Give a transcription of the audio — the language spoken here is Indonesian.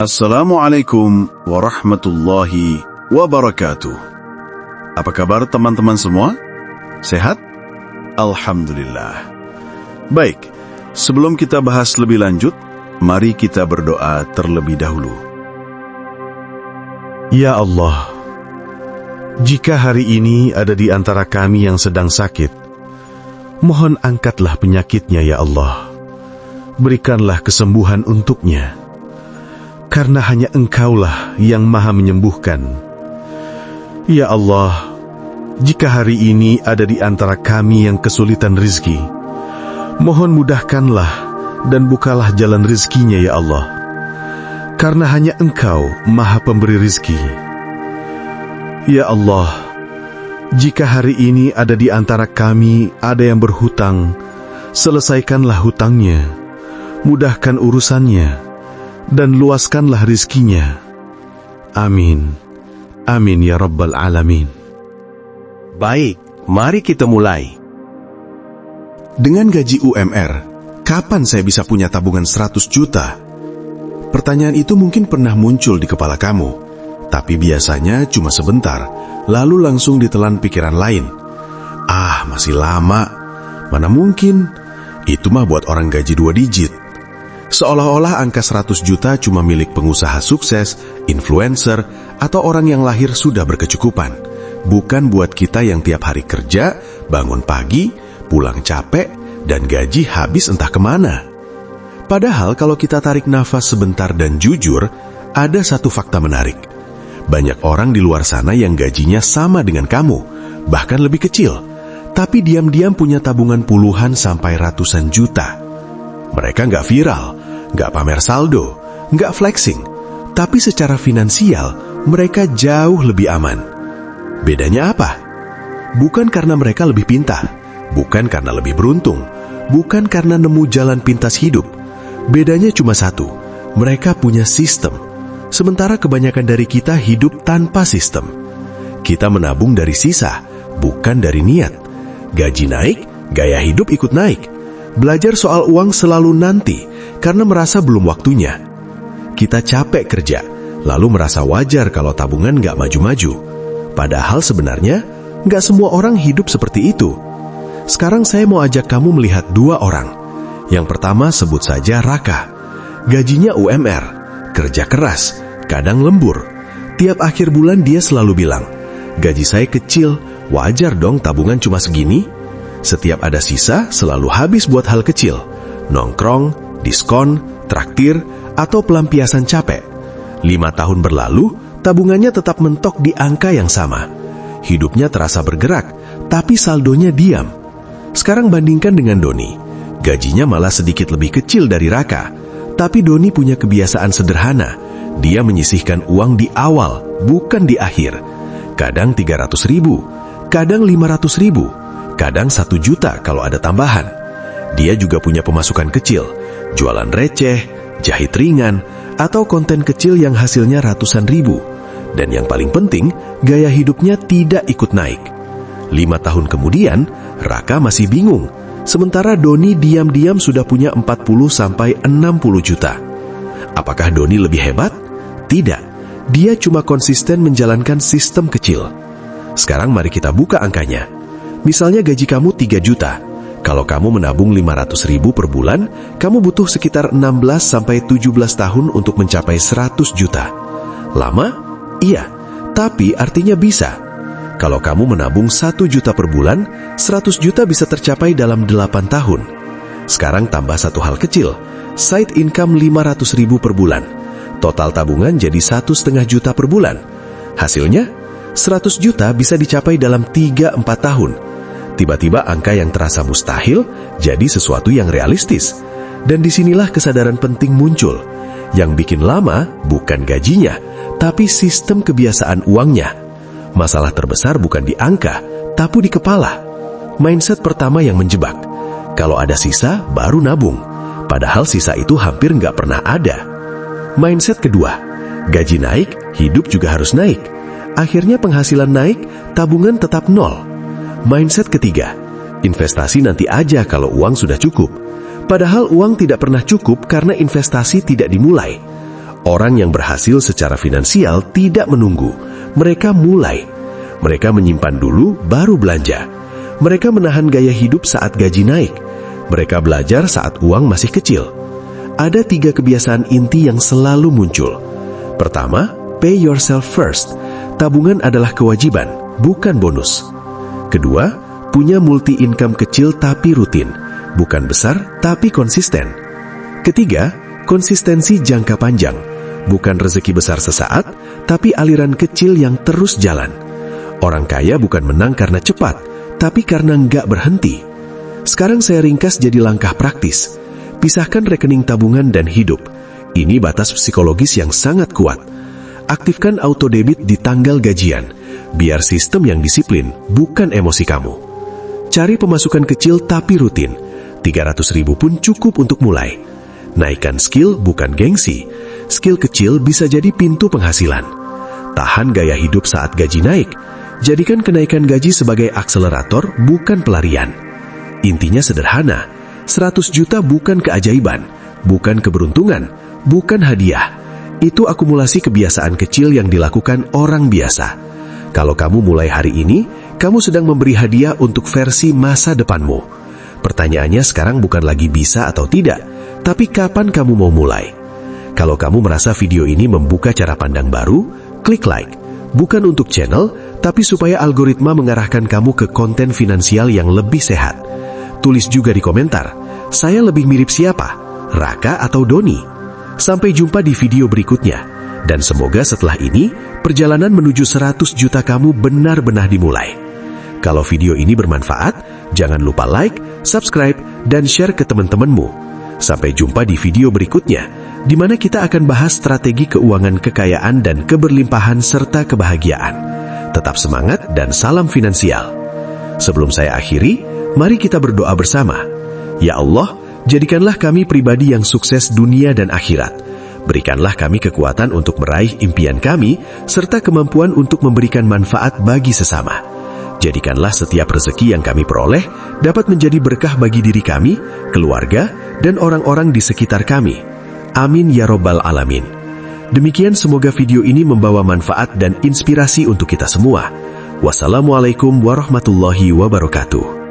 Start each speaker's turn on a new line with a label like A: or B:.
A: Assalamualaikum warahmatullahi wabarakatuh. Apa kabar teman-teman semua? Sehat? Alhamdulillah. Baik, sebelum kita bahas lebih lanjut, mari kita berdoa terlebih dahulu.
B: Ya Allah, jika hari ini ada di antara kami yang sedang sakit, mohon angkatlah penyakitnya ya Allah. Berikanlah kesembuhan untuknya. Karena hanya Engkaulah yang maha menyembuhkan. Ya Allah, jika hari ini ada di antara kami yang kesulitan rizki, mohon mudahkanlah dan bukalah jalan rizkinya ya Allah. Karena hanya Engkau maha pemberi rizki. Ya Allah, jika hari ini ada di antara kami ada yang berhutang, selesaikanlah hutangnya, mudahkan urusannya, dan luaskanlah rizkinya. Amin. Amin ya Rabbal Alamin.
C: Baik, mari kita mulai.
A: Dengan gaji UMR, kapan saya bisa punya tabungan 100 juta? Pertanyaan itu mungkin pernah muncul di kepala kamu, tapi biasanya cuma sebentar, lalu langsung ditelan pikiran lain. Ah, masih lama. Mana mungkin? Itu mah buat orang gaji 2 digit. Seolah-olah angka 100 juta cuma milik pengusaha sukses, influencer, atau orang yang lahir sudah berkecukupan. Bukan buat kita yang tiap hari kerja, bangun pagi, pulang capek, dan gaji habis entah kemana. Padahal kalau kita tarik nafas sebentar dan jujur, ada satu fakta menarik. Banyak orang di luar sana yang gajinya sama dengan kamu, bahkan lebih kecil, tapi diam-diam punya tabungan puluhan sampai ratusan juta. Mereka nggak viral, nggak pamer saldo, nggak flexing, tapi secara finansial mereka jauh lebih aman. Bedanya apa? Bukan karena mereka lebih pintar, bukan karena lebih beruntung, bukan karena nemu jalan pintas hidup. Bedanya cuma satu, mereka punya sistem. Sementara kebanyakan dari kita hidup tanpa sistem. Kita menabung dari sisa, bukan dari niat. Gaji naik, gaya hidup ikut naik. Belajar soal uang selalu nanti, karena merasa belum waktunya. Kita capek kerja, lalu merasa wajar kalau tabungan nggak maju-maju. Padahal sebenarnya, nggak semua orang hidup seperti itu. Sekarang saya mau ajak kamu melihat 2 orang. Yang pertama sebut saja Raka. Gajinya UMR, kerja keras, kadang lembur. Tiap akhir bulan dia selalu bilang, gaji saya kecil, wajar dong tabungan cuma segini. Setiap ada sisa, selalu habis buat hal kecil. Nongkrong, diskon, traktir, atau pelampiasan capek. 5 tahun berlalu, tabungannya tetap mentok di angka yang sama. Hidupnya terasa bergerak, tapi saldonya diam. Sekarang bandingkan dengan Doni. Gajinya malah sedikit lebih kecil dari Raka. Tapi Doni punya kebiasaan sederhana. Dia menyisihkan uang di awal, bukan di akhir. Kadang 300 ribu, kadang 500 ribu. Kadang 1 juta kalau ada tambahan. Dia juga punya pemasukan kecil, jualan receh, jahit ringan, atau konten kecil yang hasilnya ratusan ribu. Dan yang paling penting, gaya hidupnya tidak ikut naik. 5 tahun kemudian, Raka masih bingung. Sementara Doni diam-diam sudah punya 40-60 juta. Apakah Doni lebih hebat? Tidak. Dia cuma konsisten menjalankan sistem kecil. Sekarang mari kita buka angkanya. Misalnya gaji kamu 3 juta. Kalau kamu menabung 500 ribu per bulan, kamu butuh sekitar 16-17 tahun untuk mencapai 100 juta. Lama? Iya, tapi artinya bisa. Kalau kamu menabung 1 juta per bulan, 100 juta bisa tercapai dalam 8 tahun. Sekarang tambah satu hal kecil, side income 500 ribu per bulan. Total tabungan jadi 1,5 juta per bulan. Hasilnya, 100 juta bisa dicapai dalam 3-4 tahun. Tiba-tiba angka yang terasa mustahil jadi sesuatu yang realistis. Dan disinilah kesadaran penting muncul. Yang bikin lama bukan gajinya, tapi sistem kebiasaan uangnya. Masalah terbesar bukan di angka, tapi di kepala. Mindset pertama yang menjebak. Kalau ada sisa, baru nabung. Padahal sisa itu hampir nggak pernah ada. Mindset kedua, gaji naik, hidup juga harus naik. Akhirnya penghasilan naik, tabungan tetap nol. Mindset ketiga, investasi nanti aja kalau uang sudah cukup. Padahal uang tidak pernah cukup karena investasi tidak dimulai.
C: Orang yang berhasil secara finansial tidak menunggu. Mereka mulai. Mereka menyimpan dulu, baru belanja. Mereka menahan gaya hidup saat gaji naik. Mereka belajar saat uang masih kecil. Ada 3 kebiasaan inti yang selalu muncul. Pertama, pay yourself first. Tabungan adalah kewajiban, bukan bonus. Kedua, punya multi-income kecil tapi rutin, bukan besar tapi konsisten. Ketiga, konsistensi jangka panjang, bukan rezeki besar sesaat, tapi aliran kecil yang terus jalan. Orang kaya bukan menang karena cepat, tapi karena nggak berhenti. Sekarang saya ringkas jadi langkah praktis. Pisahkan rekening tabungan dan hidup. Ini batas psikologis yang sangat kuat. Aktifkan auto debit di tanggal gajian, biar sistem yang disiplin, bukan emosi kamu. Cari pemasukan kecil tapi rutin. 300.000 pun cukup untuk mulai. Naikkan skill bukan gengsi. Skill kecil bisa jadi pintu penghasilan. Tahan gaya hidup saat gaji naik. Jadikan kenaikan gaji sebagai akselerator, bukan pelarian. Intinya sederhana. 100 juta bukan keajaiban, bukan keberuntungan, bukan hadiah. Itu akumulasi kebiasaan kecil yang dilakukan orang biasa. Kalau kamu mulai hari ini, kamu sedang memberi hadiah untuk versi masa depanmu. Pertanyaannya sekarang bukan lagi bisa atau tidak, tapi kapan kamu mau mulai? Kalau kamu merasa video ini membuka cara pandang baru, klik like. Bukan untuk channel, tapi supaya algoritma mengarahkan kamu ke konten finansial yang lebih sehat. Tulis juga di komentar, saya lebih mirip siapa? Raka atau Doni? Sampai jumpa di video berikutnya. Dan semoga setelah ini, perjalanan menuju 100 juta kamu benar-benar dimulai. Kalau video ini bermanfaat, jangan lupa like, subscribe, dan share ke teman-temanmu. Sampai jumpa di video berikutnya, di mana kita akan bahas strategi keuangan kekayaan dan keberlimpahan serta kebahagiaan. Tetap semangat dan salam finansial. Sebelum saya akhiri, mari kita berdoa bersama. Ya Allah, jadikanlah kami pribadi yang sukses dunia dan akhirat. Berikanlah kami kekuatan untuk meraih impian kami, serta kemampuan untuk memberikan manfaat bagi sesama. Jadikanlah setiap rezeki yang kami peroleh dapat menjadi berkah bagi diri kami, keluarga, dan orang-orang di sekitar kami. Amin ya Robbal Alamin. Demikian semoga video ini membawa manfaat dan inspirasi untuk kita semua. Wassalamualaikum warahmatullahi wabarakatuh.